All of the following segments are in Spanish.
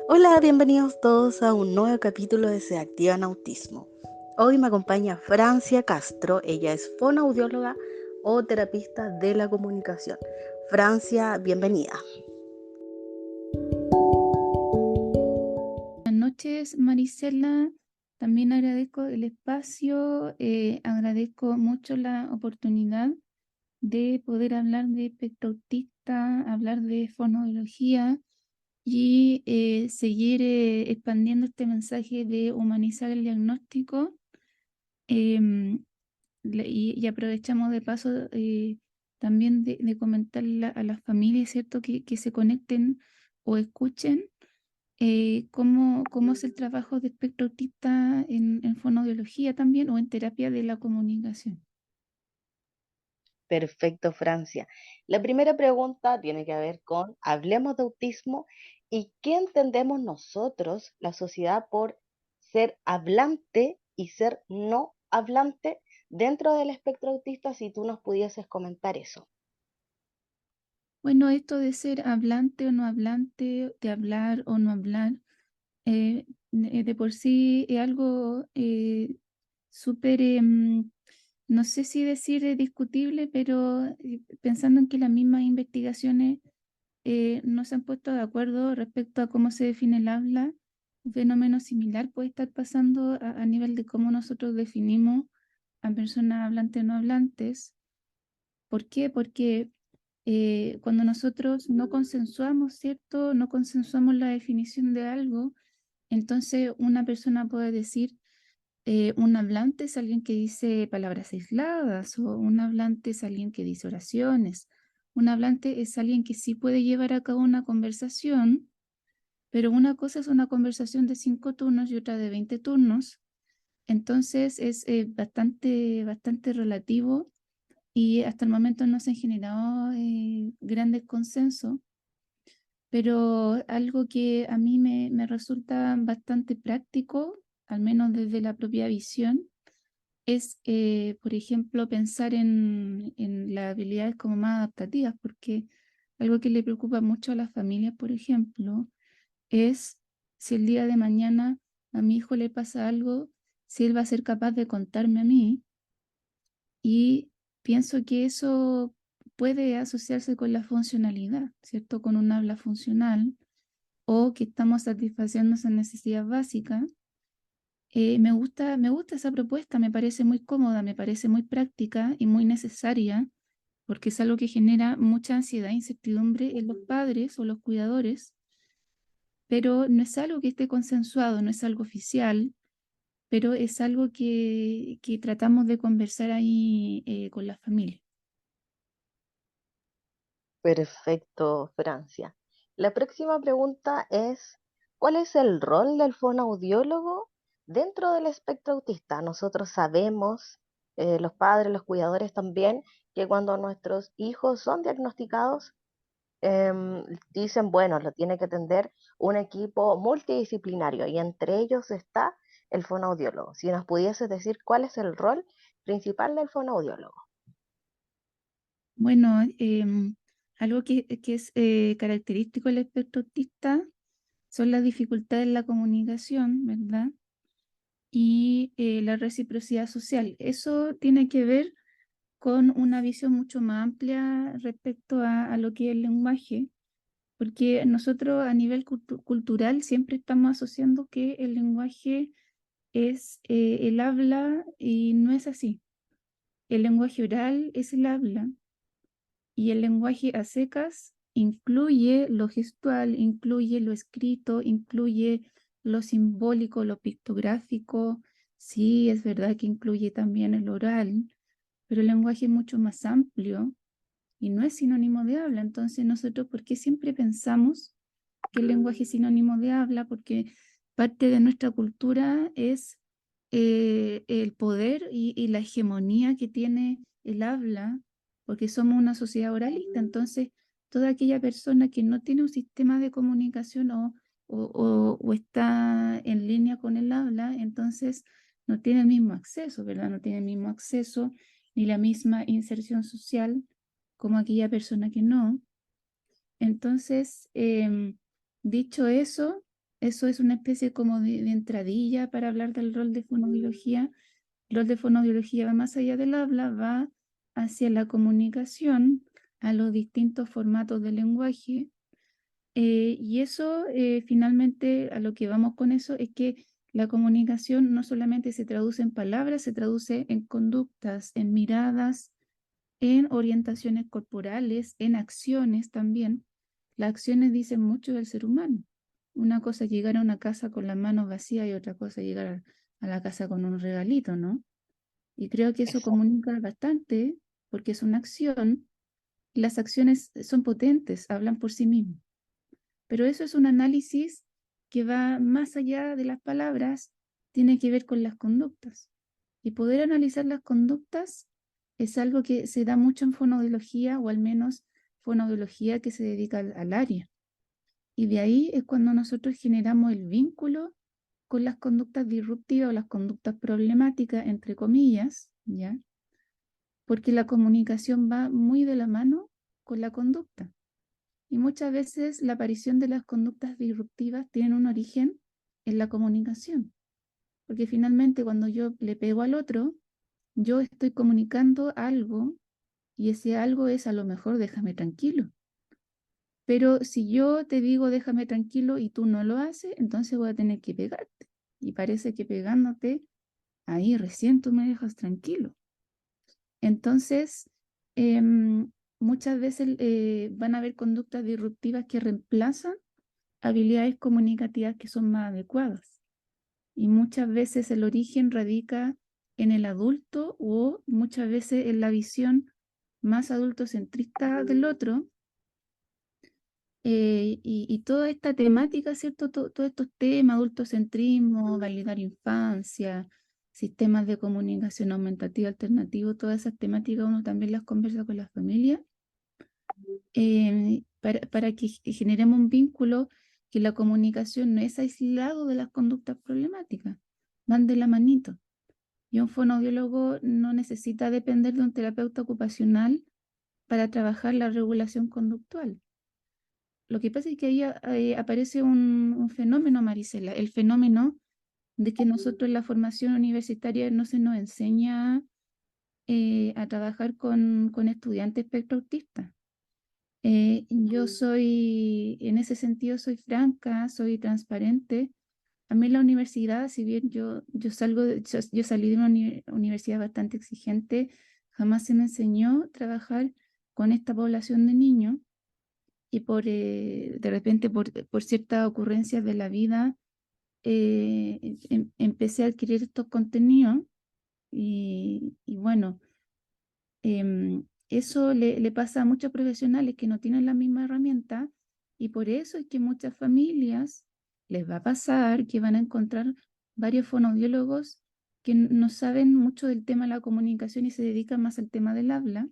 Hola, bienvenidos todos a un nuevo capítulo de Se Activan Autismo. Hoy me acompaña Francia Castro, ella es fonoaudióloga o terapista de la comunicación. Francia, bienvenida. Buenas noches, Marisela. También agradezco el espacio, agradezco mucho la oportunidad de poder hablar de espectro autista, hablar de fonoaudiología y seguir expandiendo este mensaje de humanizar el diagnóstico. Em, y aprovechamos de paso también de comentarle a las familias, ¿cierto?, que se conecten o escuchen cómo es el trabajo de espectro autista en fonoaudiología también o en terapia de la comunicación. Perfecto, Francia. La primera pregunta tiene que ver con, hablemos de autismo y qué entendemos nosotros, la sociedad, por ser hablante y ser no hablante dentro del espectro autista, si tú nos pudieses comentar eso. Bueno, esto de ser hablante o no hablante, de hablar o no hablar, de por sí es algo súper, no sé si decir discutible, pero pensando en que las mismas investigaciones no se han puesto de acuerdo respecto a cómo se define el habla. Un fenómeno similar puede estar pasando a nivel de cómo nosotros definimos a personas hablantes o no hablantes. ¿Por qué? Porque cuando nosotros no consensuamos, ¿cierto? No consensuamos la definición de algo, entonces una persona puede decir, un hablante es alguien que dice palabras aisladas, o un hablante es alguien que dice oraciones. Un hablante es alguien que sí puede llevar a cabo una conversación, pero una cosa es una conversación de 5 turnos y otra de 20 turnos. Entonces es bastante relativo y hasta el momento no se han generado grandes consensos, pero algo que a mí me resulta bastante práctico, al menos desde la propia visión, es, por ejemplo, pensar en las habilidades como más adaptativas, porque algo que le preocupa mucho a las familias, por ejemplo, es si el día de mañana a mi hijo le pasa algo, si él va a ser capaz de contarme a mí. Y pienso que eso puede asociarse con la funcionalidad, ¿cierto? Con un habla funcional o que estamos satisfaciendo esa necesidad básica. Me gusta esa propuesta, me parece muy cómoda, me parece muy práctica y muy necesaria, porque es algo que genera mucha ansiedad e incertidumbre en los padres o los cuidadores, pero no es algo que esté consensuado, no es algo oficial, pero es algo que tratamos de conversar ahí con la familia. Perfecto, Francia. La próxima pregunta es, ¿cuál es el rol del fonoaudiólogo dentro del espectro autista? Nosotros sabemos, los padres, los cuidadores también, que cuando nuestros hijos son diagnosticados, dicen, bueno, lo tiene que atender un equipo multidisciplinario y entre ellos está el fonoaudiólogo. Si nos pudieses decir cuál es el rol principal del fonoaudiólogo. Bueno, algo que es característico del espectro autista son las dificultades en la comunicación, ¿verdad? Y la reciprocidad social. Eso tiene que ver con una visión mucho más amplia respecto a lo que es el lenguaje, porque nosotros a nivel cultural siempre estamos asociando que el lenguaje es el habla y no es así. El lenguaje oral es el habla. Y el lenguaje a secas incluye lo gestual, incluye lo escrito, incluye lo simbólico, lo pictográfico. Sí, es verdad que incluye también el oral, pero el lenguaje es mucho más amplio y no es sinónimo de habla. Entonces, nosotros, ¿por qué siempre pensamos que el lenguaje es sinónimo de habla? Porque parte de nuestra cultura es el poder y la hegemonía que tiene el habla, porque somos una sociedad oralista. Entonces, toda aquella persona que no tiene un sistema de comunicación o está en línea con el habla, entonces no tiene el mismo acceso, ¿verdad? No tiene el mismo acceso ni la misma inserción social como aquella persona que no. Entonces, dicho eso, Eso es una especie como de entradilla para hablar del rol de fonoaudiología. El rol de fonoaudiología va más allá del habla, va hacia la comunicación, a los distintos formatos de lenguaje. Y eso, finalmente, a lo que vamos con eso es que la comunicación no solamente se traduce en palabras, se traduce en conductas, en miradas, en orientaciones corporales, en acciones también. Las acciones dicen mucho del ser humano. Una cosa es llegar a una casa con las manos vacías y otra cosa es llegar a la casa con un regalito, ¿no? Y creo que eso Exacto. comunica bastante porque es una acción y las acciones son potentes, hablan por sí mismas. Pero eso es un análisis que va más allá de las palabras, tiene que ver con las conductas. Y poder analizar las conductas es algo que se da mucho en fonoaudiología, o al menos fonoaudiología que se dedica al área. Y de ahí es cuando nosotros generamos el vínculo con las conductas disruptivas o las conductas problemáticas, entre comillas, ¿ya? Porque la comunicación va muy de la mano con la conducta. Y muchas veces la aparición de las conductas disruptivas tiene un origen en la comunicación, porque finalmente cuando yo le pego al otro, yo estoy comunicando algo y ese algo es a lo mejor déjame tranquilo. Pero si yo te digo déjame tranquilo y tú no lo haces, entonces voy a tener que pegarte. Y parece que pegándote, ahí recién tú me dejas tranquilo. Entonces, muchas veces van a haber conductas disruptivas que reemplazan habilidades comunicativas que son más adecuadas. Y muchas veces el origen radica en el adulto o muchas veces en la visión más adultocentrista del otro. Y toda esta temática, ¿cierto? Todos estos temas, adultocentrismo, validar infancia, sistemas de comunicación aumentativa alternativo, todas esas temáticas uno también las conversa con la familia, para que generemos un vínculo, que la comunicación no es aislado de las conductas problemáticas, van de la manito. Y un fonoaudiólogo no necesita depender de un terapeuta ocupacional para trabajar la regulación conductual. Lo que pasa es que ahí aparece un fenómeno, Marisela, el fenómeno de que nosotros en la formación universitaria no se nos enseña a trabajar con estudiantes espectro autistas. Yo soy, en ese sentido, soy franca, soy transparente. A mí la universidad, si bien yo yo salí de una universidad bastante exigente, jamás se me enseñó a trabajar con esta población de niños y de repente por ciertas ocurrencias de la vida, empecé a adquirir estos contenidos y bueno, eso le pasa a muchos profesionales que no tienen la misma herramienta y por eso es que muchas familias les va a pasar que van a encontrar varios fonoaudiólogos que no saben mucho del tema de la comunicación y se dedican más al tema del habla,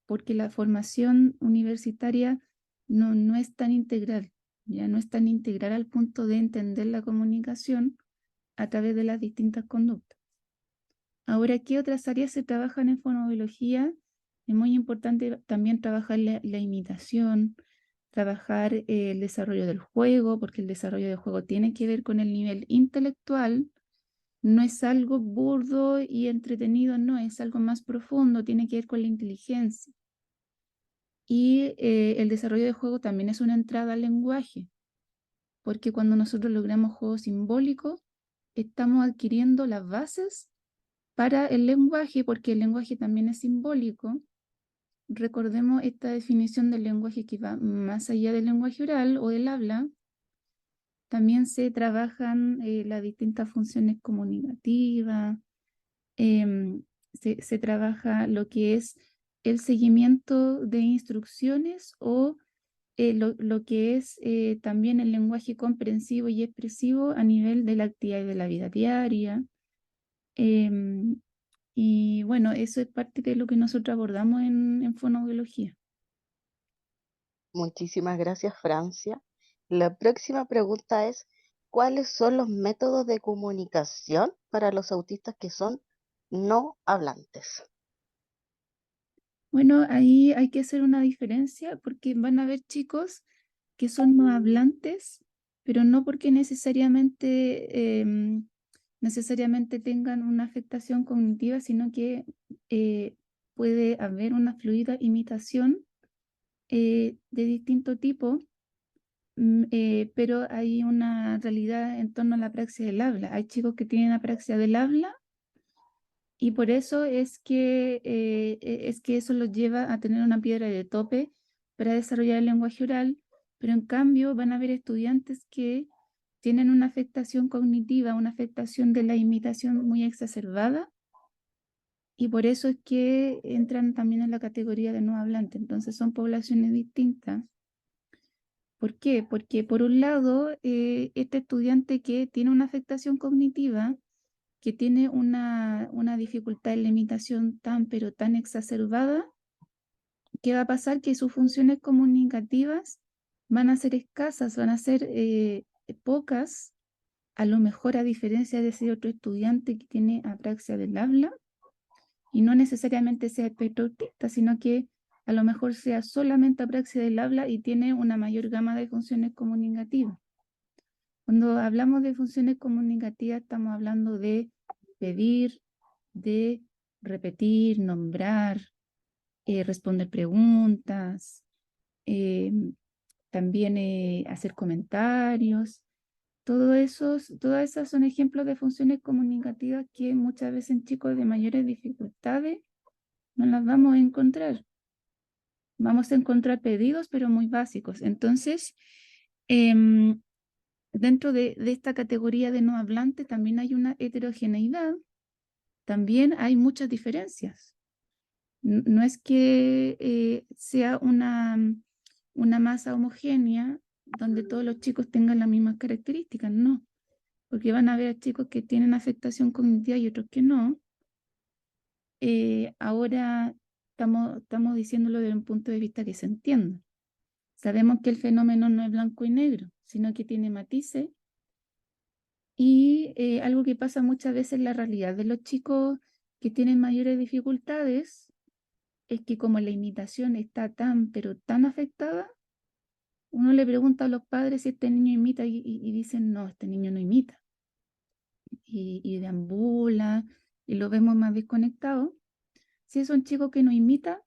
porque la formación universitaria no es tan integral, ya no es tan integral al punto de entender la comunicación a través de las distintas conductas. Ahora, ¿qué otras áreas se trabajan en fonoaudiología? Es muy importante también trabajar la imitación, trabajar el desarrollo del juego, porque el desarrollo del juego tiene que ver con el nivel intelectual, no es algo burdo y entretenido, no, es algo más profundo, tiene que ver con la inteligencia. Y el desarrollo de juego también es una entrada al lenguaje, porque cuando nosotros logramos juegos simbólicos, estamos adquiriendo las bases para el lenguaje, porque el lenguaje también es simbólico. Recordemos esta definición del lenguaje que va más allá del lenguaje oral o del habla. También se trabajan las distintas funciones comunicativas, se trabaja lo que es el seguimiento de instrucciones o lo que es también el lenguaje comprensivo y expresivo a nivel de la actividad y de la vida diaria. Em, y bueno, eso es parte de lo que nosotros abordamos en fonoaudiología. Muchísimas gracias, Francia. La próxima pregunta es, ¿cuáles son los métodos de comunicación para los autistas que son no hablantes? Bueno, ahí hay que hacer una diferencia porque van a haber chicos que son no hablantes pero no porque necesariamente tengan una afectación cognitiva, sino que puede haber una fluida imitación de distinto tipo, pero hay una realidad en torno a la apraxia del habla. Hay chicos que tienen apraxia del habla y por eso es que eso los lleva a tener una piedra de tope para desarrollar el lenguaje oral, pero en cambio van a haber estudiantes que tienen una afectación cognitiva, una afectación de la imitación muy exacerbada, y por eso es que entran también en la categoría de no hablante. Entonces son poblaciones distintas. ¿Por qué? Porque por un lado, este estudiante que tiene una afectación cognitiva, que tiene una dificultad en la imitación tan, pero tan exacerbada, ¿qué va a pasar? Que sus funciones comunicativas van a ser escasas, van a ser pocas, a lo mejor a diferencia de ese otro estudiante que tiene apraxia del habla, y no necesariamente sea espectro autista, sino que a lo mejor sea solamente apraxia del habla y tiene una mayor gama de funciones comunicativas. Cuando hablamos de funciones comunicativas, estamos hablando de pedir, de repetir, nombrar, responder preguntas, eh, también hacer comentarios. Todas esas son ejemplos de funciones comunicativas que muchas veces en chicos de mayores dificultades no las vamos a encontrar. Vamos a encontrar pedidos, pero muy básicos. Entonces, dentro de esta categoría de no hablante también hay una heterogeneidad, también hay muchas diferencias. No es que sea una masa homogénea donde todos los chicos tengan las mismas características, no, porque van a haber chicos que tienen afectación cognitiva y otros que no. Ahora estamos diciéndolo desde un punto de vista que se entienda. Sabemos que el fenómeno no es blanco y negro, sino que tiene matices, y algo que pasa muchas veces en la realidad de los chicos que tienen mayores dificultades es que como la imitación está tan, pero tan afectada, uno le pregunta a los padres si este niño imita y dicen, no, este niño no imita. Y deambula y lo vemos más desconectado. Si es un chico que no imita,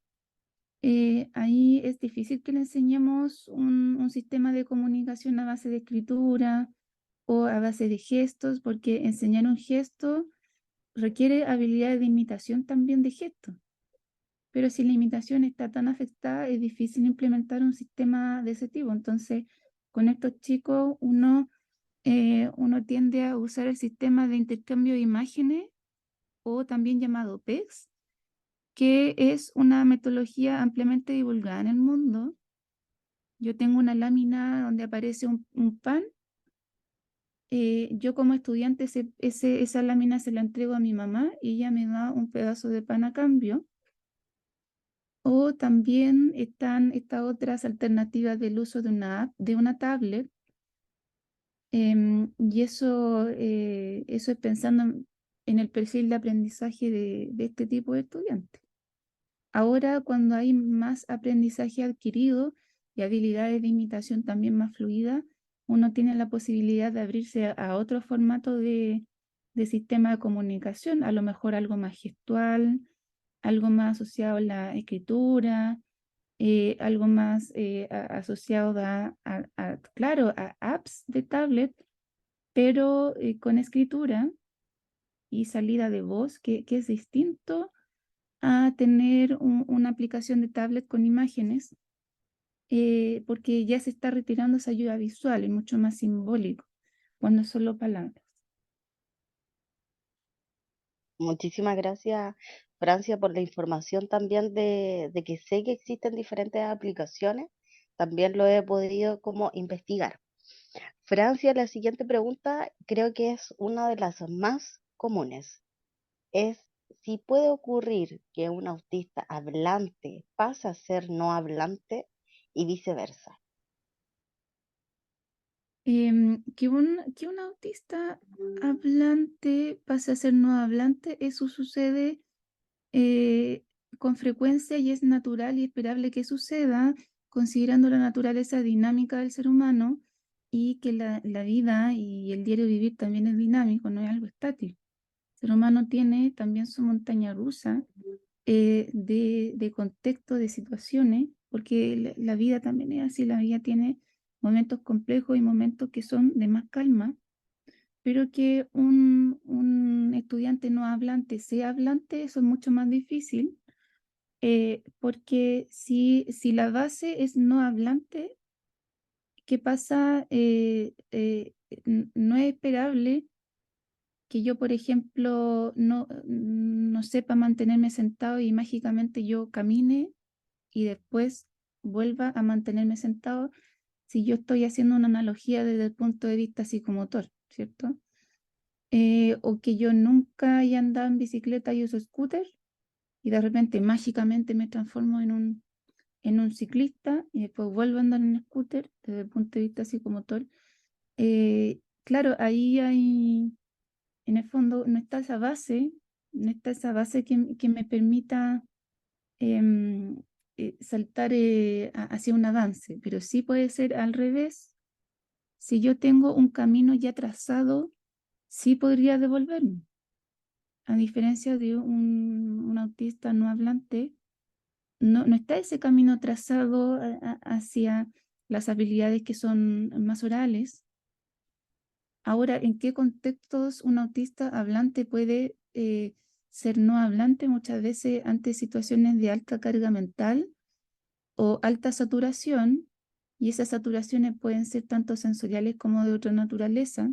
ahí es difícil que le enseñemos un sistema de comunicación a base de escritura o a base de gestos, porque enseñar un gesto requiere habilidades de imitación también de gestos. Pero si la imitación está tan afectada, es difícil implementar un sistema de ese tipo. Entonces, con estos chicos, uno tiende a usar el sistema de intercambio de imágenes, o también llamado PEX, que es una metodología ampliamente divulgada en el mundo. Yo tengo una lámina donde aparece un pan. Yo como estudiante esa lámina se la entrego a mi mamá y ella me da un pedazo de pan a cambio. O también están estas otras alternativas del uso de una app, de una tablet, y eso es pensando en el perfil de aprendizaje de este tipo de estudiantes. Ahora, cuando hay más aprendizaje adquirido y habilidades de imitación también más fluidas, uno tiene la posibilidad de abrirse a otro formato de sistema de comunicación, a lo mejor algo más gestual, algo más asociado a la escritura, algo más asociado claro, a apps de tablet, pero con escritura y salida de voz, que es distinto a tener una aplicación de tablet con imágenes, porque ya se está retirando esa ayuda visual, es mucho más simbólico, cuando es solo palabras. Muchísimas gracias, Francia, por la información también de que sé que existen diferentes aplicaciones. También lo he podido como investigar. Francia, la siguiente pregunta creo que es una de las más comunes. Es si puede ocurrir que un autista hablante pase a ser no hablante y viceversa. Que un autista hablante pase a ser no hablante, eso sucede eh, con frecuencia y es natural y esperable que suceda, considerando la naturaleza dinámica del ser humano. y que la vida y el diario vivir también es dinámico, no es algo estático. El ser humano tiene también su montaña rusa de contexto, de situaciones, porque la vida también es así, la vida tiene momentos complejos y momentos que son de más calma, pero que un estudiante no hablante sea hablante, eso es mucho más difícil, porque si la base es no hablante, ¿qué pasa? No es esperable que yo, por ejemplo, no sepa mantenerme sentado y mágicamente yo camine y después vuelva a mantenerme sentado si yo estoy haciendo una analogía desde el punto de vista psicomotor, ¿cierto? O que yo nunca haya andado en bicicleta y uso scooter y de repente mágicamente me transformo en un ciclista y después vuelvo a andar en scooter desde el punto de vista psicomotor. Claro, ahí hay, en el fondo, no está esa base que me permita em, saltar hacia un avance, pero sí puede ser al revés. Si yo tengo un camino ya trazado, sí podría devolverme. A diferencia de un autista no hablante, no está ese camino trazado hacia las habilidades que son más orales. Ahora, ¿en qué contextos un autista hablante puede ser no hablante? Muchas veces ante situaciones de alta carga mental o alta saturación, y esas saturaciones pueden ser tanto sensoriales como de otra naturaleza.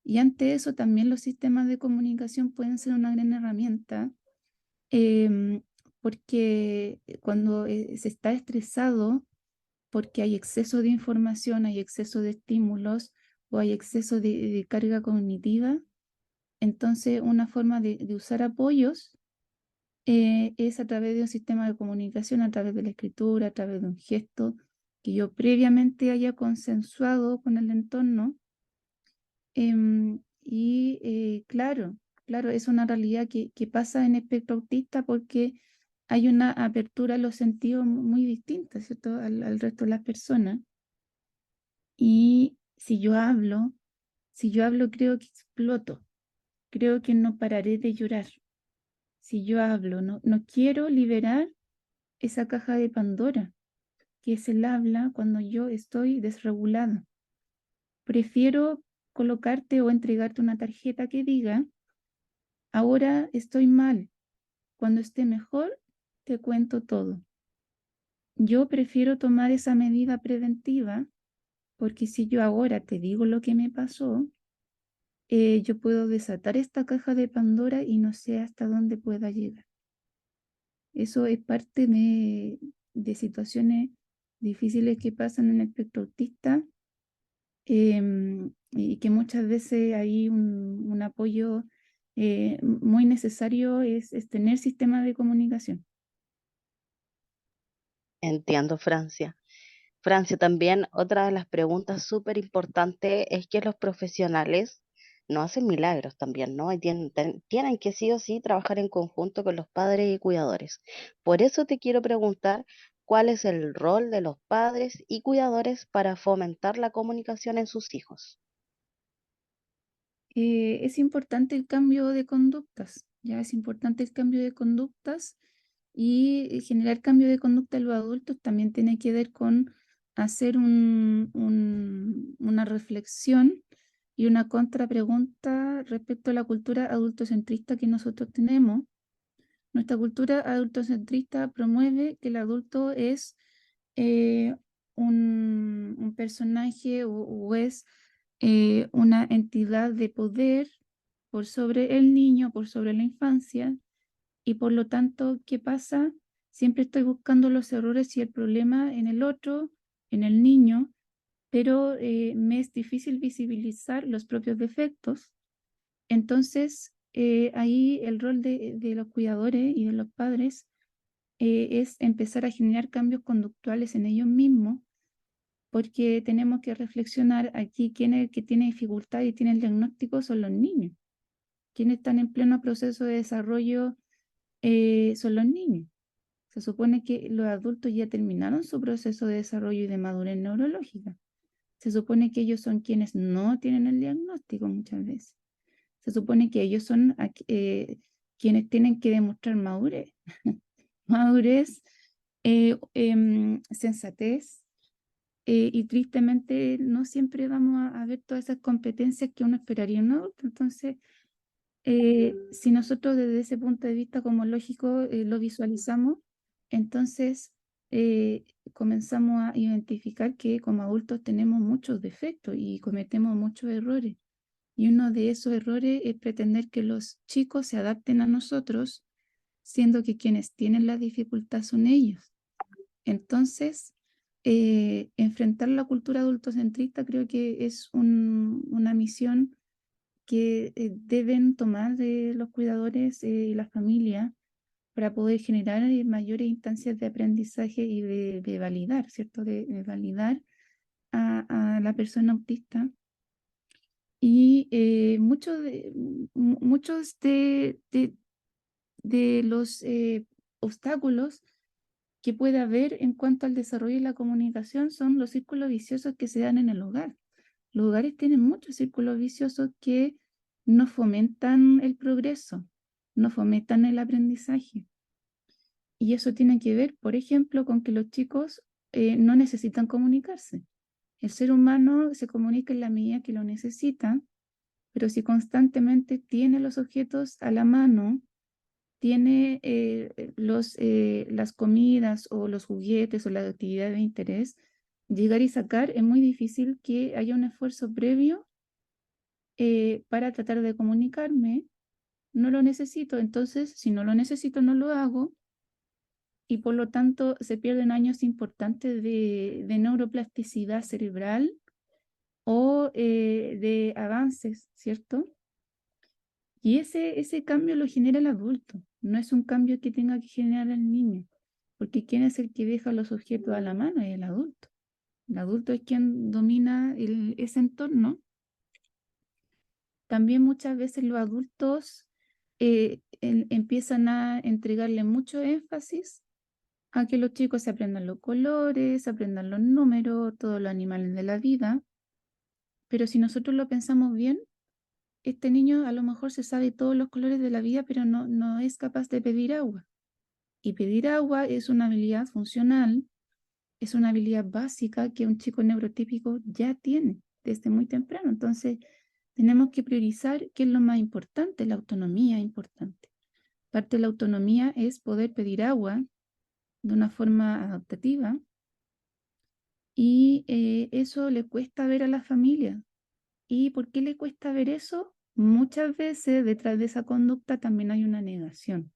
Y ante eso también los sistemas de comunicación pueden ser una gran herramienta, em, porque cuando se está estresado, porque hay exceso de información, hay exceso de estímulos o hay exceso de carga cognitiva, entonces una forma de usar apoyos es a través de un sistema de comunicación, a través de la escritura, a través de un gesto que yo previamente haya consensuado con el entorno. Claro, es una realidad que pasa en espectro autista porque hay una apertura a los sentidos muy distinta, ¿cierto? Al resto de las personas. Y si yo hablo, creo que exploto, creo que no pararé de llorar. Si yo hablo, no quiero liberar esa caja de Pandora, que es el habla cuando yo estoy desregulada. Prefiero colocarte o entregarte una tarjeta que diga, ahora estoy mal, cuando esté mejor, te cuento todo. Yo prefiero tomar esa medida preventiva porque si yo ahora te digo lo que me pasó, yo puedo desatar esta caja de Pandora y no sé hasta dónde pueda llegar. Eso es parte de situaciones difíciles que pasan en el espectro autista, y que muchas veces hay un apoyo muy necesario es tener sistemas de comunicación. Entiendo, Francia. Francia, también otra de las preguntas súper importantes es que los profesionales no hacen milagros también, ¿no? Y tienen que sí o sí trabajar en conjunto con los padres y cuidadores. Por eso te quiero preguntar cuál es el rol de los padres y cuidadores para fomentar la comunicación en sus hijos. Es importante el cambio de conductas, ya es importante el cambio de conductas y generar cambio de conducta en los adultos también tiene que ver con hacer una reflexión y una contrapregunta respecto a la cultura adultocentrista que nosotros tenemos. Nuestra cultura adultocentrista promueve que el adulto es eh, un personaje o es una entidad de poder por sobre el niño, por sobre la infancia, y por lo tanto, ¿qué pasa? Siempre estoy buscando los errores y el problema en el otro, en el niño, pero me es difícil visibilizar los propios defectos. Entonces, ahí el rol de los cuidadores y de los padres es empezar a generar cambios conductuales en ellos mismos, porque tenemos que reflexionar aquí quién es el que tiene dificultad y tiene el diagnóstico son los niños. Quienes están en pleno proceso de desarrollo son los niños. Se supone que los adultos ya terminaron su proceso de desarrollo y de madurez neurológica. Se supone que ellos son quienes no tienen el diagnóstico muchas veces. Se supone que ellos son quienes tienen que demostrar madurez, madurez, sensatez, y tristemente no siempre vamos a ver todas esas competencias que uno esperaría en un adulto. Entonces, si nosotros desde ese punto de vista como lógico lo visualizamos, entonces comenzamos a identificar que como adultos tenemos muchos defectos y cometemos muchos errores. Y uno de esos errores es pretender que los chicos se adapten a nosotros, siendo que quienes tienen la dificultad son ellos. Entonces, enfrentar la cultura adultocentrista creo que es una misión que deben tomar los cuidadores y la familia para poder generar mayores instancias de aprendizaje y de validar, ¿cierto? De validar a la persona autista. Y muchos de los obstáculos que puede haber en cuanto al desarrollo y la comunicación son los círculos viciosos que se dan en el hogar. Los hogares tienen muchos círculos viciosos que no fomentan el progreso, no fomentan el aprendizaje. Y eso tiene que ver, por ejemplo, con que los chicos no necesitan comunicarse. El ser humano se comunica en la medida que lo necesita, pero si constantemente tiene los objetos a la mano, tiene las comidas o los juguetes o las actividades de interés, llegar y sacar es muy difícil que haya un esfuerzo previo para tratar de comunicarme. No lo necesito, entonces si no lo necesito no lo hago y por lo tanto se pierden años importantes de neuroplasticidad cerebral o de avances, ¿cierto? Y ese cambio lo genera el adulto, no es un cambio que tenga que generar el niño, porque ¿quién es el que deja los objetos a la mano? Es el adulto. El adulto es quien domina ese entorno. También muchas veces los adultos empiezan a entregarle mucho énfasis a que los chicos se aprendan los colores, aprendan los números, todos los animales de la vida, pero si nosotros lo pensamos bien, este niño a lo mejor se sabe todos los colores de la vida, pero no es capaz de pedir agua. Y pedir agua es una habilidad funcional, es una habilidad básica que un chico neurotípico ya tiene desde muy temprano. Entonces, tenemos que priorizar qué es lo más importante, la autonomía es importante. Parte de la autonomía es poder pedir agua de una forma adaptativa y eso le cuesta ver a la familia. ¿Y por qué le cuesta ver eso? Muchas veces detrás de esa conducta también hay una negación,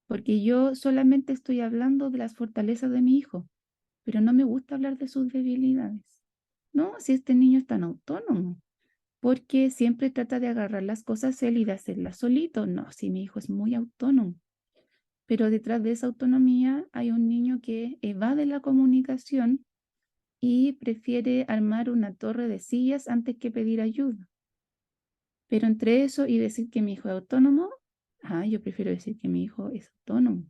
porque yo solamente estoy hablando de las fortalezas de mi hijo, pero no me gusta hablar de sus debilidades. No, si este niño es tan autónomo, porque siempre trata de agarrar las cosas él y de hacerlas solito. No, si mi hijo es muy autónomo, pero detrás de esa autonomía hay un niño que evade la comunicación y prefiere armar una torre de sillas antes que pedir ayuda. Pero entre eso y decir que mi hijo es autónomo, yo prefiero decir que mi hijo es autónomo.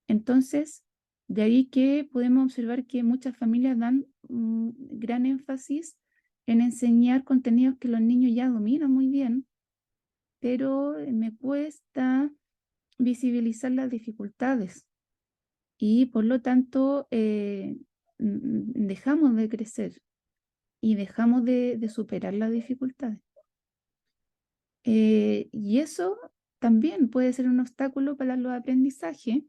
Entonces, de ahí que podemos observar que muchas familias dan gran énfasis en enseñar contenidos que los niños ya dominan muy bien, pero me cuesta visibilizar las dificultades y por lo tanto dejamos de crecer y dejamos de superar las dificultades. Y eso también puede ser un obstáculo para los aprendizajes.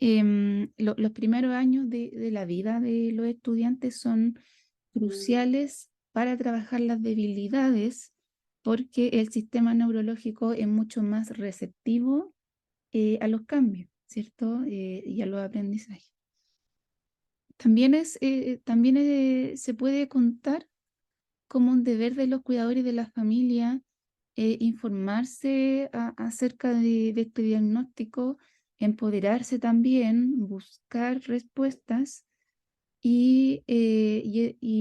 Los primeros años de la vida de los estudiantes son cruciales para trabajar las debilidades porque el sistema neurológico es mucho más receptivo a los cambios, ¿cierto? Y a los aprendizajes. También se puede contar como un deber de los cuidadores de la familia informarse acerca de este diagnóstico, empoderarse también, buscar respuestas y en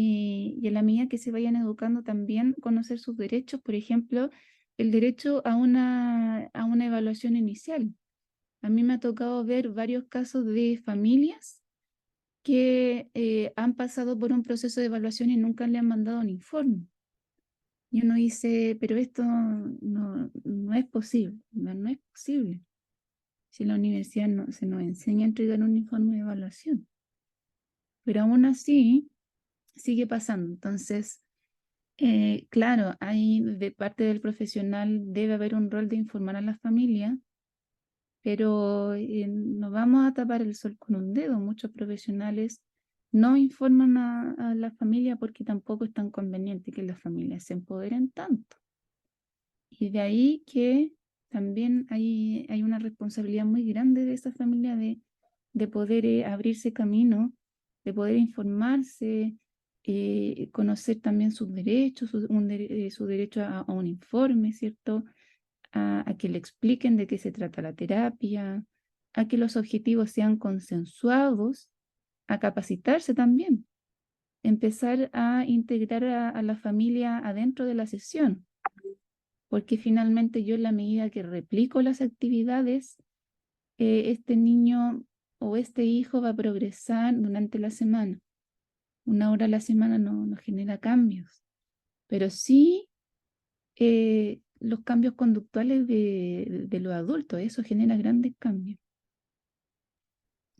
la medida que se vayan educando también conocer sus derechos, por ejemplo, el derecho a una evaluación inicial. A mí me ha tocado ver varios casos de familias que han pasado por un proceso de evaluación y nunca le han mandado un informe. Y uno dice, pero esto no es posible, no es posible. Si la universidad no, se nos enseña a entregar un informe de evaluación. Pero aún así sigue pasando. Entonces, claro, hay de parte del profesional debe haber un rol de informar a la familia, pero no vamos a tapar el sol con un dedo. Muchos profesionales no informan a la familia porque tampoco es tan conveniente que las familias se empoderen tanto. Y de ahí que también hay una responsabilidad muy grande de esa familia de poder abrirse camino, de poder informarse, conocer también sus derechos, su derecho a un informe, ¿cierto? A que le expliquen de qué se trata la terapia, a que los objetivos sean consensuados, a capacitarse también, empezar a integrar a la familia adentro de la sesión, porque finalmente yo en la medida que replico las actividades, este niño o este hijo va a progresar durante la semana. 1 hora a la semana no genera cambios, pero sí los cambios conductuales de los adultos, eso genera grandes cambios.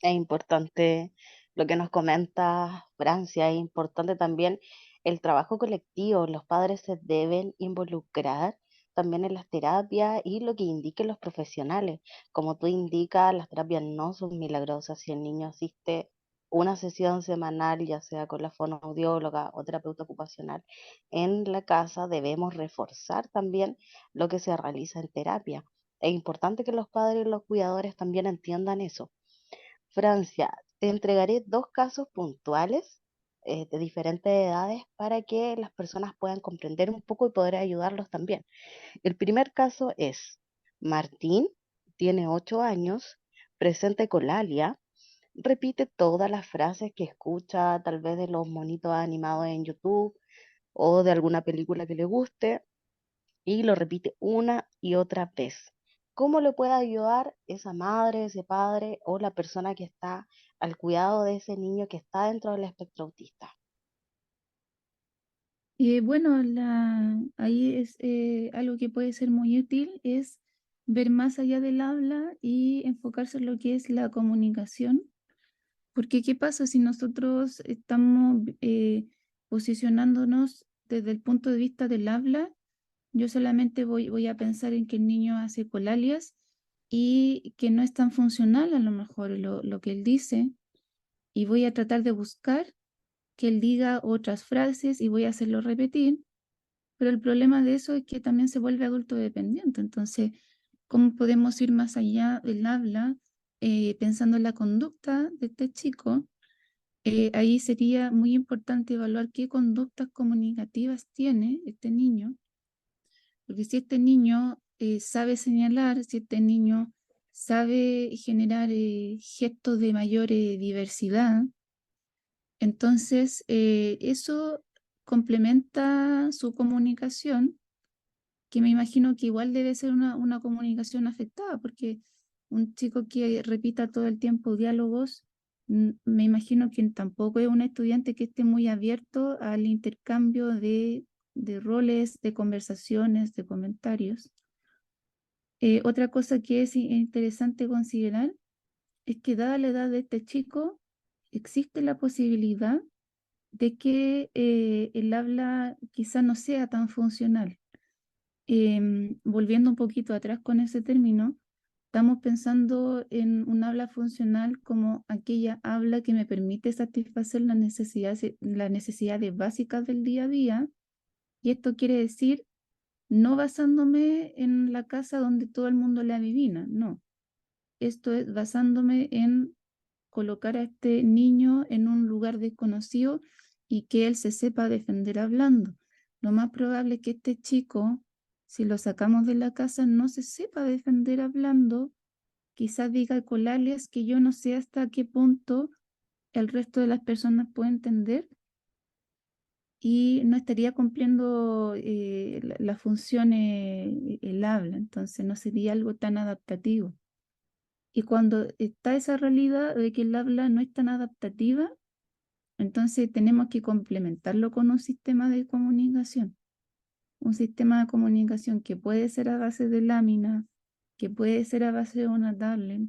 Es importante lo que nos comenta Francia, es importante también el trabajo colectivo. Los padres se deben involucrar también en las terapias y lo que indiquen los profesionales. Como tú indicas, las terapias no son milagrosas. Si el niño asiste una sesión semanal, ya sea con la fonoaudióloga o terapeuta ocupacional en la casa, debemos reforzar también lo que se realiza en terapia. Es importante que los padres y los cuidadores también entiendan eso. Francia, te entregaré 2 casos puntuales de diferentes edades para que las personas puedan comprender un poco y poder ayudarlos también. El primer caso es Martín, tiene 8 años, presenta colalia, repite todas las frases que escucha tal vez de los monitos animados en YouTube o de alguna película que le guste y lo repite una y otra vez. ¿Cómo le puede ayudar esa madre, ese padre o la persona que está al cuidado de ese niño que está dentro del espectro autista? Bueno, ahí es algo que puede ser muy útil, es ver más allá del habla y enfocarse en lo que es la comunicación. Porque ¿qué pasa si nosotros estamos posicionándonos desde el punto de vista del habla? Yo solamente voy a pensar en que el niño hace colalias y que no es tan funcional a lo mejor lo que él dice, y voy a tratar de buscar que él diga otras frases y voy a hacerlo repetir, pero el problema de eso es que también se vuelve adulto dependiente. Entonces, ¿cómo podemos ir más allá del habla pensando en la conducta de este chico? Ahí sería muy importante evaluar qué conductas comunicativas tiene este niño, porque si este niño sabe señalar, si este niño sabe generar gestos de mayor diversidad, entonces eso complementa su comunicación, que me imagino que igual debe ser una comunicación afectada, porque un chico que repita todo el tiempo diálogos, me imagino que tampoco es un estudiante que esté muy abierto al intercambio de roles, de conversaciones, de comentarios. Otra cosa que es interesante considerar es que dada la edad de este chico, existe la posibilidad de que el habla quizá no sea tan funcional. Volviendo un poquito atrás con ese término, estamos pensando en un habla funcional como aquella habla que me permite satisfacer las necesidades básicas del día a día. Y esto quiere decir no basándome en la casa donde todo el mundo le adivina, no. Esto es basándome en colocar a este niño en un lugar desconocido y que él se sepa defender hablando. Lo más probable es que este chico, si lo sacamos de la casa, no se sepa defender hablando, quizás diga colalias que yo no sé hasta qué punto el resto de las personas puede entender y no estaría cumpliendo la función el habla, entonces no sería algo tan adaptativo. Y cuando está esa realidad de que el habla no es tan adaptativa, entonces tenemos que complementarlo con un sistema de comunicación. Un sistema de comunicación que puede ser a base de lámina, que puede ser a base de una tablet,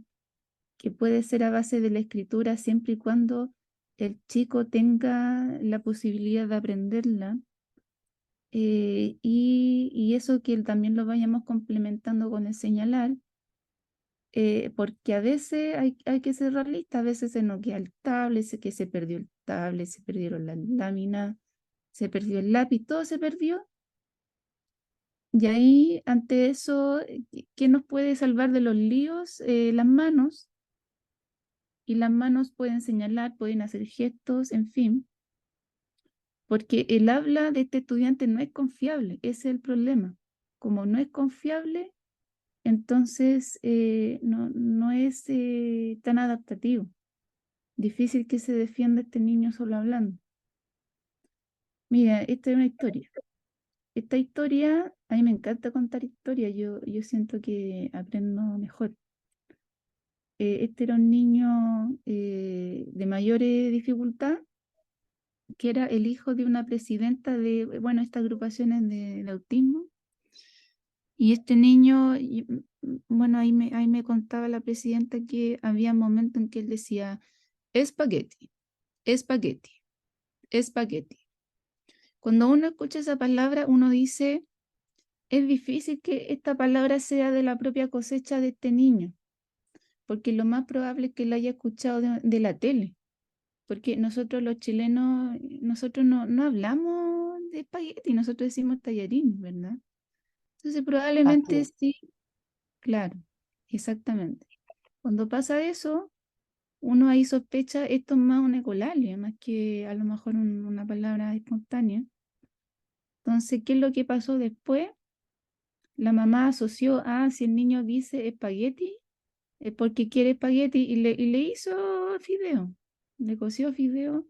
que puede ser a base de la escritura siempre y cuando el chico tenga la posibilidad de aprenderla, y eso que también lo vayamos complementando con el señalar, porque a veces hay que ser realista, a veces se nos queda el tablet, que se perdió el tablet, se perdieron las láminas, se perdió el lápiz, todo se perdió. Y ahí, ante eso, ¿qué nos puede salvar de los líos? Las manos, y las manos pueden señalar, pueden hacer gestos, en fin, porque el habla de este estudiante no es confiable, ese es el problema. Como no es confiable, entonces no es tan adaptativo. Difícil que se defienda este niño solo hablando. Mira, esta es una historia. Esta historia, a mí me encanta contar historias, yo siento que aprendo mejor. Este era un niño de mayor dificultad, que era el hijo de una presidenta de, bueno, estas agrupaciones de autismo. Y este niño, bueno, ahí me contaba la presidenta que había momentos en que él decía, espagueti, espagueti, espagueti. Cuando uno escucha esa palabra, uno dice, es difícil que esta palabra sea de la propia cosecha de este niño, porque lo más probable es que la haya escuchado de la tele, porque nosotros los chilenos, nosotros no hablamos de espagueti, nosotros decimos tallarín, ¿verdad? Entonces Así probablemente es. sí, claro, exactamente. Cuando pasa eso, uno ahí sospecha esto es más una ecolalia, más que a lo mejor una palabra espontánea. Entonces, ¿qué es lo que pasó después? La mamá asoció a si el niño dice espagueti, es porque quiere espagueti y le hizo fideo, le coció fideo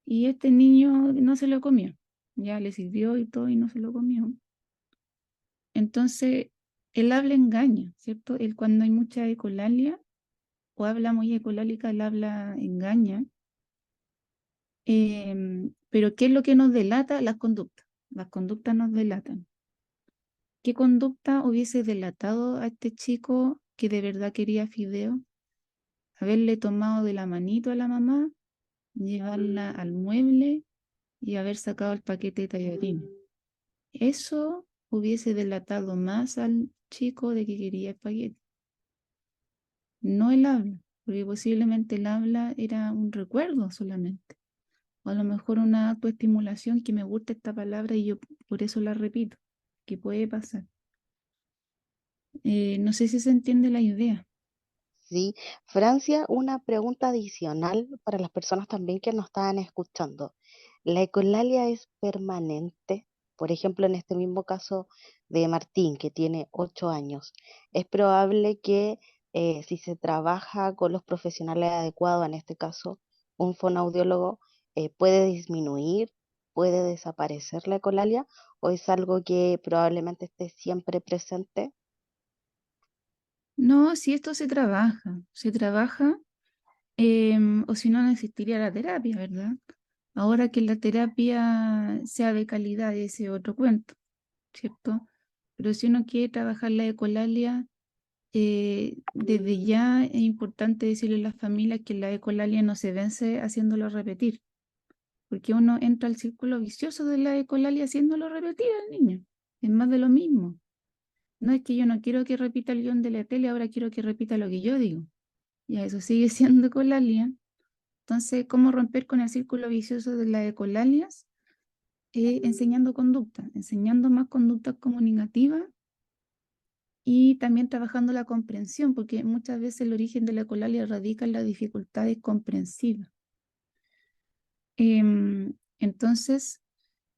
y este niño no se lo comió. Ya le sirvió y todo y no se lo comió. Entonces, el habla engaña, ¿cierto? El cuando hay mucha ecolalia o habla muy ecolálica, el habla engaña. Pero ¿qué es lo que nos delata? Las conductas. Las conductas nos delatan. ¿Qué conducta hubiese delatado a este chico que de verdad quería fideo? Haberle tomado de la manito a la mamá, llevarla al mueble y haber sacado el paquete de tallarines. Eso hubiese delatado más al chico de que quería espagueti, no el habla, porque posiblemente el habla era un recuerdo solamente, o a lo mejor una autoestimulación que me gusta esta palabra y yo por eso la repito, que puede pasar. No sé si se entiende la idea. Sí, Francia, una pregunta adicional para las personas también que nos estaban escuchando. ¿La ecolalia es permanente? Por ejemplo, en este mismo caso de Martín, que tiene 8 años, es probable que si se trabaja con los profesionales adecuados, en este caso un fonoaudiólogo, puede disminuir, puede desaparecer la ecolalia, o es algo que probablemente esté siempre presente. No, si esto se trabaja, o si no, no existiría la terapia, ¿verdad? Ahora que la terapia sea de calidad, ese otro cuento, ¿cierto? Pero si uno quiere trabajar la ecolalia, desde ya es importante decirle a las familias que la ecolalia no se vence haciéndolo repetir, porque uno entra al círculo vicioso de la ecolalia haciéndolo repetir al niño. Es más de lo mismo. No es que yo no quiero que repita el guión de la tele, ahora quiero que repita lo que yo digo. Ya eso sigue siendo ecolalia. Entonces, ¿cómo romper con el círculo vicioso de las ecolalias? Enseñando conducta, enseñando más conductas comunicativas y también trabajando la comprensión, porque muchas veces el origen de la ecolalia radica en las dificultades comprensivas. Entonces,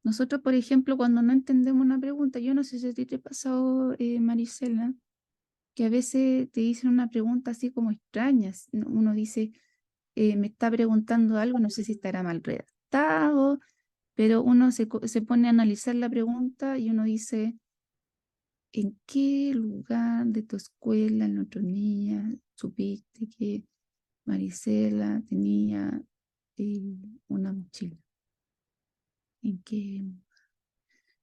nosotros, por ejemplo, cuando no entendemos una pregunta, yo no sé si a ti te ha pasado, Marisela, que a veces te dicen una pregunta así como extraña. Uno dice, me está preguntando algo, no sé si estará mal redactado, pero uno se pone a analizar la pregunta y uno dice, ¿En qué lugar de tu escuela el otro día supiste que Marisela tenía una mochila? ¿En qué?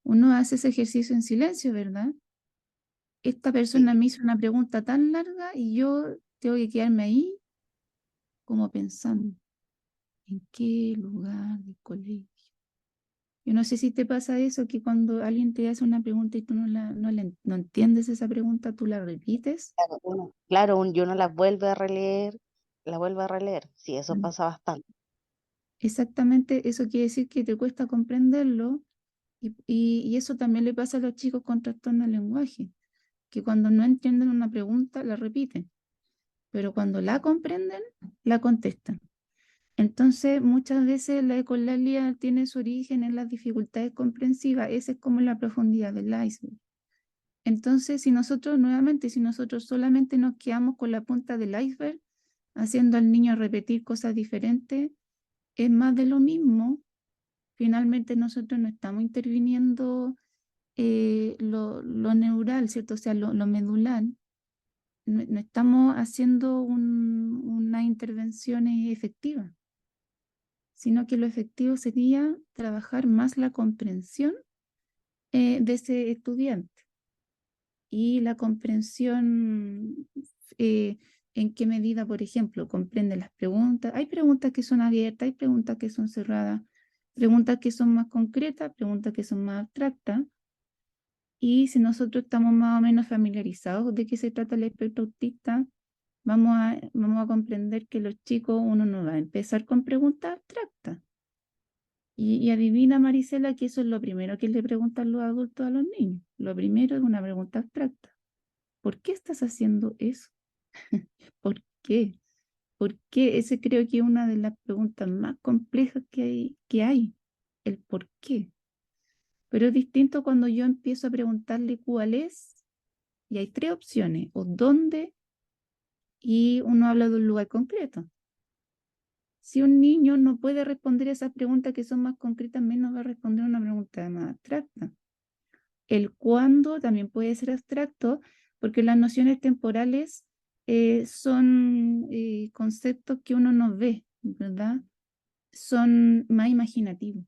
Uno hace ese ejercicio en silencio, ¿verdad? Esta persona Sí, me hizo una pregunta tan larga y yo tengo que quedarme ahí como pensando, ¿en qué lugar del colegio? Yo no sé si te pasa eso, que cuando alguien te hace una pregunta y tú no entiendes esa pregunta, tú la repites. y uno la vuelve a releer, la vuelve a releer. Sí, eso Mm. pasa bastante. Exactamente, eso quiere decir que te cuesta comprenderlo y eso también le pasa a los chicos con trastorno de lenguaje, que cuando no entienden una pregunta la repiten, pero cuando la comprenden, la contestan. Entonces, muchas veces la ecolalia tiene su origen en las dificultades comprensivas, esa es como la profundidad del iceberg. Entonces, si nosotros solamente nos quedamos con la punta del iceberg, haciendo al niño repetir cosas diferentes, es más de lo mismo. Finalmente nosotros no estamos interviniendo lo neural, ¿cierto? O sea, lo medular. No estamos haciendo una intervención efectiva, sino que lo efectivo sería trabajar más la comprensión de ese estudiante y la comprensión eh, en qué medida, por ejemplo, comprende las preguntas. Hay preguntas que son abiertas, hay preguntas que son cerradas, preguntas que son más concretas, preguntas que son más abstractas. Y si nosotros estamos más o menos familiarizados de qué se trata el espectro autista, vamos a comprender que los chicos, uno no va a empezar con preguntas abstractas. Y adivina, Marisela, que eso es lo primero que le preguntan los adultos a los niños. Lo primero es una pregunta abstracta. ¿Por qué estás haciendo eso? ¿Por qué? ¿Por qué? Ese creo que es una de las preguntas más complejas que hay, el por qué. Pero es distinto cuando yo empiezo a preguntarle cuál es, y hay tres opciones, o dónde, y uno habla de un lugar concreto. Si un niño no puede responder esas preguntas que son más concretas, menos va a responder una pregunta más abstracta. El cuándo también puede ser abstracto, porque las nociones temporales son conceptos que uno no ve, ¿verdad? Son más imaginativos.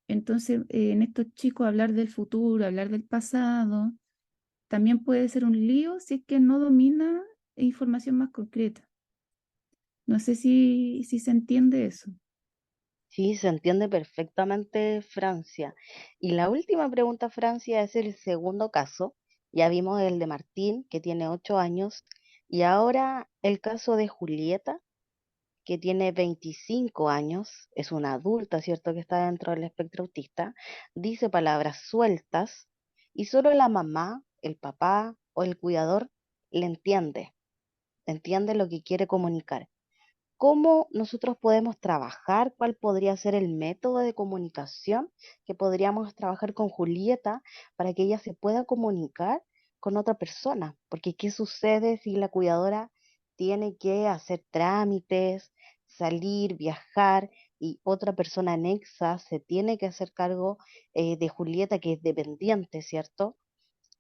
Entonces, en estos chicos, hablar del futuro, hablar del pasado, también puede ser un lío si es que no domina información más concreta. No sé si se entiende eso. Sí, se entiende perfectamente, Francia. Y la última pregunta, Francia, es el segundo caso. Ya vimos el de Martín, que tiene 8 años, y ahora el caso de Julieta, que tiene 25 años, es una adulta, ¿cierto?, que está dentro del espectro autista, dice palabras sueltas y solo la mamá, el papá o el cuidador le entiende lo que quiere comunicar. ¿Cómo nosotros podemos trabajar? ¿Cuál podría ser el método de comunicación que podríamos trabajar con Julieta para que ella se pueda comunicar con otra persona? Porque ¿qué sucede si la cuidadora tiene que hacer trámites, salir, viajar y otra persona anexa se tiene que hacer cargo de Julieta, que es dependiente, ¿cierto?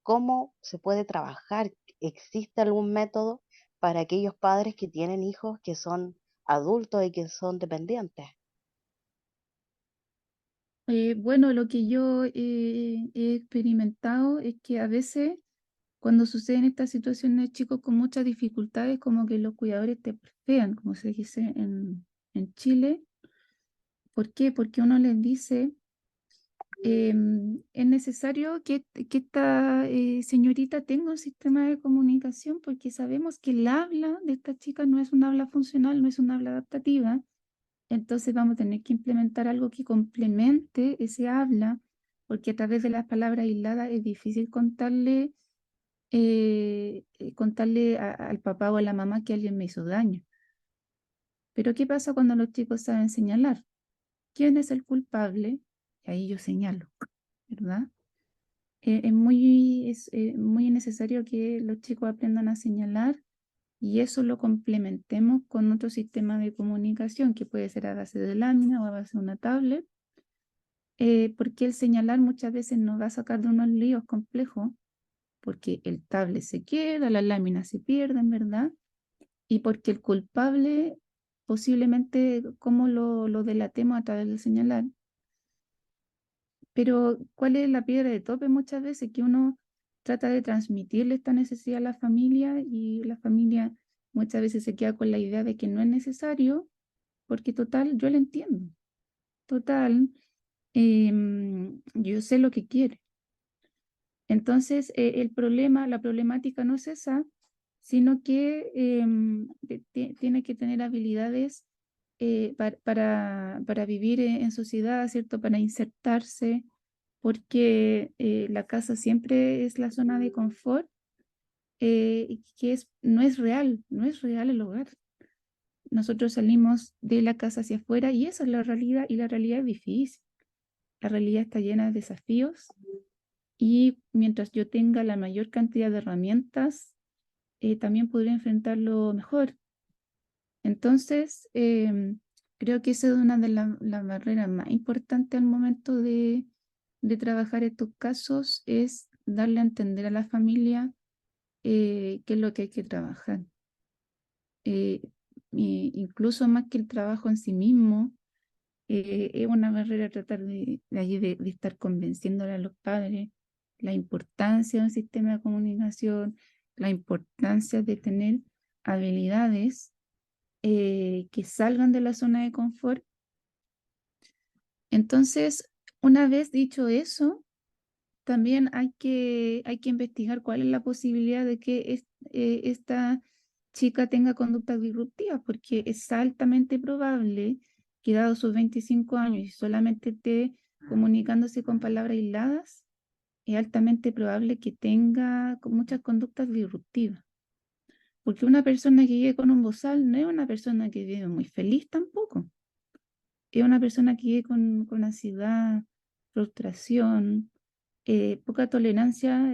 ¿Cómo se puede trabajar? ¿Existe algún método para aquellos padres que tienen hijos que son adultos y que son dependientes? Bueno, lo que yo he experimentado es que a veces cuando suceden estas situaciones, chicos con muchas dificultades, como que los cuidadores te perfean, como se dice en Chile. ¿Por qué? Porque uno les dice, es necesario que esta señorita tenga un sistema de comunicación porque sabemos que el habla de esta chica no es un habla funcional, no es un habla adaptativa. Entonces vamos a tener que implementar algo que complemente ese habla, porque a través de las palabras aisladas es difícil contarle al papá o a la mamá que alguien me hizo daño. Pero ¿qué pasa cuando los chicos saben señalar? ¿Quién es el culpable? Y ahí yo señalo, ¿verdad? Es muy necesario que los chicos aprendan a señalar y eso lo complementemos con otro sistema de comunicación que puede ser a base de lámina o a base de una tablet, porque el señalar muchas veces nos va a sacar de unos líos complejos porque el tablet se queda, las láminas se pierden, ¿verdad? Y porque el culpable posiblemente, como lo delatemos a través de señalar. Pero ¿cuál es la piedra de tope muchas veces? Que uno trata de transmitirle esta necesidad a la familia y la familia muchas veces se queda con la idea de que no es necesario, porque total, yo lo entiendo. Total, yo sé lo que quiere. Entonces, el problema, la problemática no es esa, sino que tiene que tener habilidades para vivir en sociedad, ¿cierto? Para insertarse, porque la casa siempre es la zona de confort, y que no es real, no es real el hogar. Nosotros salimos de la casa hacia afuera y esa es la realidad, y la realidad es difícil. La realidad está llena de desafíos y mientras yo tenga la mayor cantidad de herramientas, también podría enfrentarlo mejor. Entonces, creo que esa es una de las barreras más importantes al momento de trabajar estos casos, es darle a entender a la familia qué es lo que hay que trabajar. Eh, Incluso más que el trabajo en sí mismo, es una barrera tratar de estar convenciéndole a los padres la importancia de un sistema de comunicación, la importancia de tener habilidades que salgan de la zona de confort. Entonces, una vez dicho eso, también hay que investigar cuál es la posibilidad de que esta chica tenga conductas disruptivas, porque es altamente probable que dado sus 25 años y solamente esté comunicándose con palabras aisladas, es altamente probable que tenga muchas conductas disruptivas. Porque una persona que vive con un bozal no es una persona que vive muy feliz tampoco. Es una persona que vive con ansiedad, frustración, poca tolerancia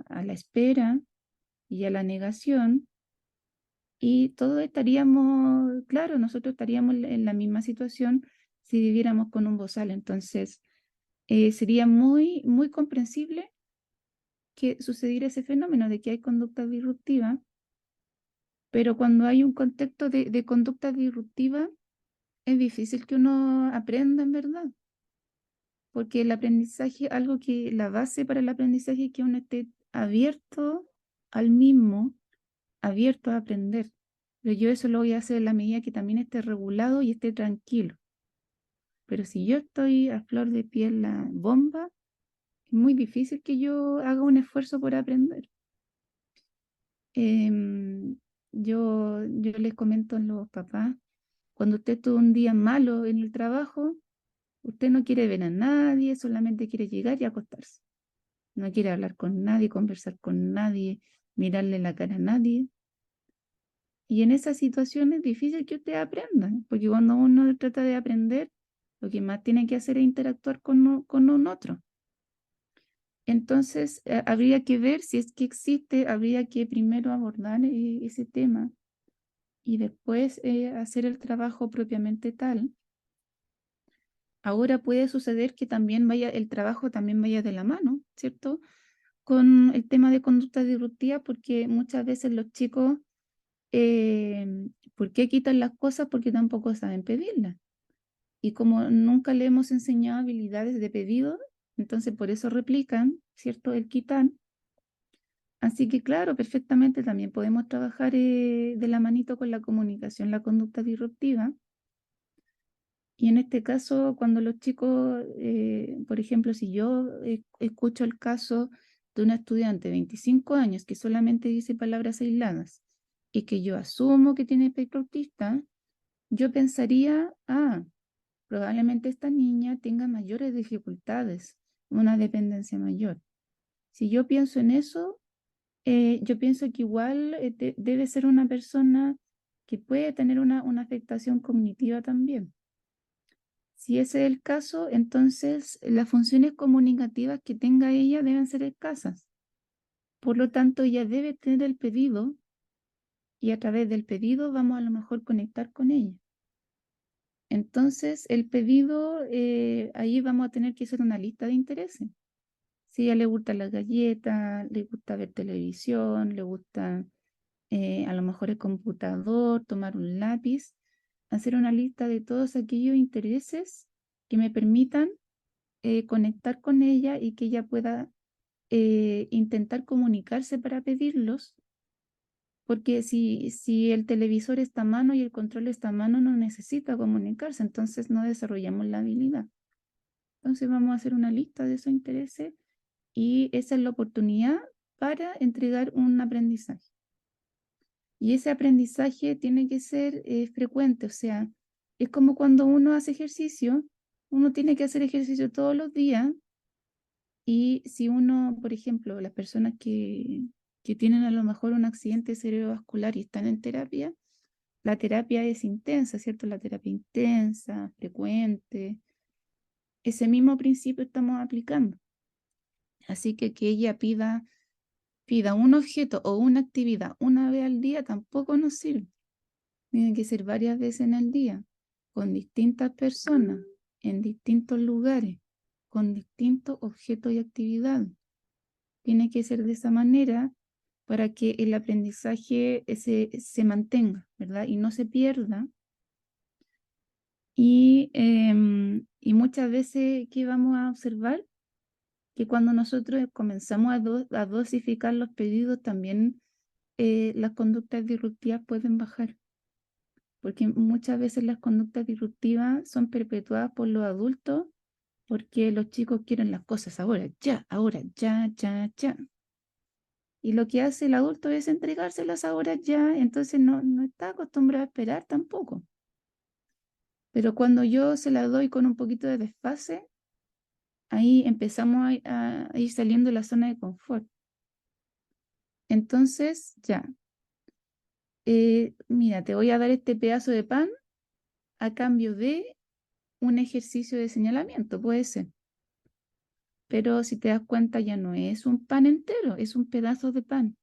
a la espera y a la negación, y todos estaríamos, claro, nosotros estaríamos en la misma situación si viviéramos con un bozal. Entonces, sería muy, muy comprensible que sucediera ese fenómeno de que hay conductas disruptivas, pero cuando hay un contexto de conducta disruptiva, es difícil que uno aprenda en verdad, porque el aprendizaje, algo que la base para el aprendizaje es que uno esté abierto al mismo, abierto a aprender. Pero yo eso lo voy a hacer en la medida que también esté regulado y esté tranquilo. Pero si yo estoy a flor de piel, la bomba, es muy difícil que yo haga un esfuerzo por aprender. Em, yo les comento a los papás, cuando usted tuvo un día malo en el trabajo, usted no quiere ver a nadie, solamente quiere llegar y acostarse. No quiere hablar con nadie, conversar con nadie, mirarle la cara a nadie. Y en esas situaciones es difícil que usted aprenda, porque cuando uno trata de aprender, lo que más tiene que hacer es interactuar con un otro. Entonces, habría que ver si es que existe, habría que primero abordar ese tema y después hacer el trabajo propiamente tal. Ahora puede suceder que también el trabajo también vaya de la mano, ¿cierto? Con el tema de conducta disruptiva, porque muchas veces los chicos, ¿por qué quitan las cosas? Porque tampoco saben pedirlas. Y como nunca le hemos enseñado habilidades de pedido, entonces por eso replican, ¿cierto? El quitar. Así que claro, perfectamente también podemos trabajar de la manito con la comunicación, la conducta disruptiva. Y en este caso, cuando los chicos, por ejemplo, si yo escucho el caso de una estudiante de 25 años que solamente dice palabras aisladas y que yo asumo que tiene espectro autista, yo pensaría, probablemente esta niña tenga mayores dificultades, una dependencia mayor. Si yo pienso en eso, yo pienso que igual debe ser una persona que puede tener una afectación cognitiva también. Si ese es el caso, entonces las funciones comunicativas que tenga ella deben ser escasas. Por lo tanto, ella debe tener el pedido y a través del pedido vamos a lo mejor conectar con ella. Entonces, el pedido, ahí vamos a tener que hacer una lista de intereses. Si a ella le gusta la galleta, le gusta ver televisión, le gusta a lo mejor el computador, tomar un lápiz, hacer una lista de todos aquellos intereses que me permitan conectar con ella y que ella pueda intentar comunicarse para pedirlos, porque si el televisor está a mano y el control está a mano, no necesita comunicarse, entonces no desarrollamos la habilidad. Entonces vamos a hacer una lista de esos intereses y esa es la oportunidad para entregar un aprendizaje. Y ese aprendizaje tiene que ser frecuente, o sea, es como cuando uno hace ejercicio, uno tiene que hacer ejercicio todos los días y si uno, por ejemplo, las personas que tienen a lo mejor un accidente cerebrovascular y están en terapia, la terapia es intensa, ¿cierto? La terapia intensa, frecuente, ese mismo principio estamos aplicando. Así que ella pida un objeto o una actividad una vez al día tampoco nos sirve. Tiene que ser varias veces en el día, con distintas personas, en distintos lugares, con distintos objetos y actividades. Tiene que ser de esa manera para que el aprendizaje se mantenga, ¿verdad? Y no se pierda. Y muchas veces, ¿qué vamos a observar? Que cuando nosotros comenzamos a dosificar los pedidos, también las conductas disruptivas pueden bajar, porque muchas veces las conductas disruptivas son perpetuadas por los adultos porque los chicos quieren las cosas ahora, ya, ya, ya. Y lo que hace el adulto es entregárselas ahora ya, entonces no está acostumbrado a esperar tampoco. Pero cuando yo se la doy con un poquito de desfase, ahí empezamos a ir saliendo de la zona de confort. Entonces, ya, mira, te voy a dar este pedazo de pan a cambio de un ejercicio de señalamiento, puede ser. Pero si te das cuenta, ya no es un pan entero, es un pedazo de pan.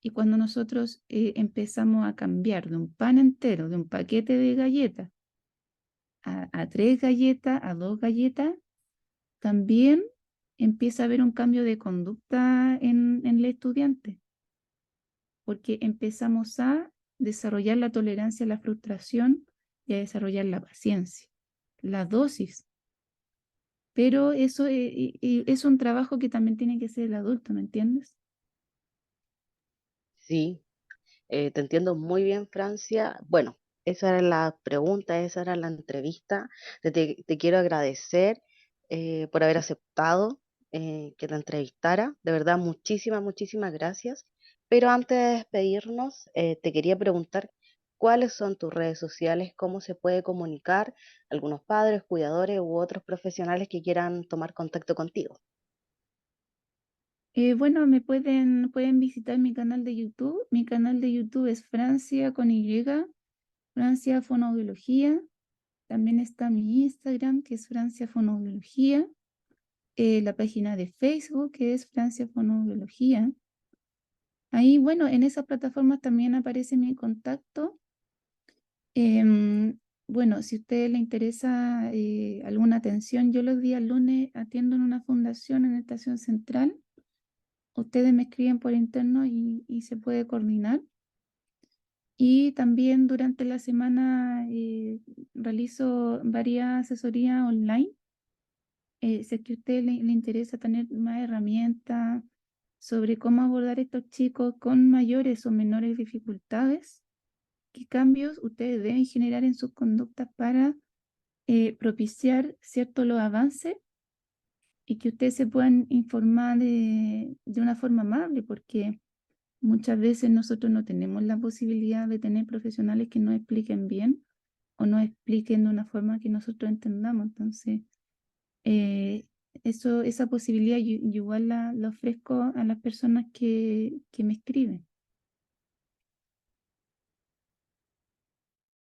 Y cuando nosotros empezamos a cambiar de un pan entero, de un paquete de galletas, a 3 galletas, a 2 galletas, también empieza a haber un cambio de conducta en el estudiante, porque empezamos a desarrollar la tolerancia a la frustración y a desarrollar la paciencia, la dosis. Pero eso es un trabajo que también tiene que hacer el adulto, ¿me entiendes? Sí, te entiendo muy bien, Francia. Bueno, esa era la pregunta, esa era la entrevista. Te quiero agradecer por haber aceptado que te entrevistara. De verdad, muchísimas, muchísimas gracias. Pero antes de despedirnos, te quería preguntar cuáles son tus redes sociales, cómo se puede comunicar algunos padres, cuidadores u otros profesionales que quieran tomar contacto contigo. Bueno, pueden visitar mi canal de YouTube. Mi canal de YouTube es Francia con Y, Francia Fonoaudiología. También está mi Instagram, que es Francia Fonoaudiología. La página de Facebook, que es Francia Fonoaudiología. Ahí, bueno, en esas plataformas también aparece mi contacto. Bueno, si a usted le interesa alguna atención, yo los días lunes atiendo en una fundación en Estación Central. Ustedes me escriben por interno y se puede coordinar. Y también durante la semana realizo varias asesorías online. Si es que a usted le interesa tener más herramientas sobre cómo abordar a estos chicos con mayores o menores dificultades, qué cambios ustedes deben generar en sus conductas para propiciar ciertos los avances y que ustedes se puedan informar de una forma amable, porque muchas veces nosotros no tenemos la posibilidad de tener profesionales que nos expliquen bien o nos expliquen de una forma que nosotros entendamos. Entonces, eh, esa posibilidad yo igual la ofrezco a las personas que me escriben.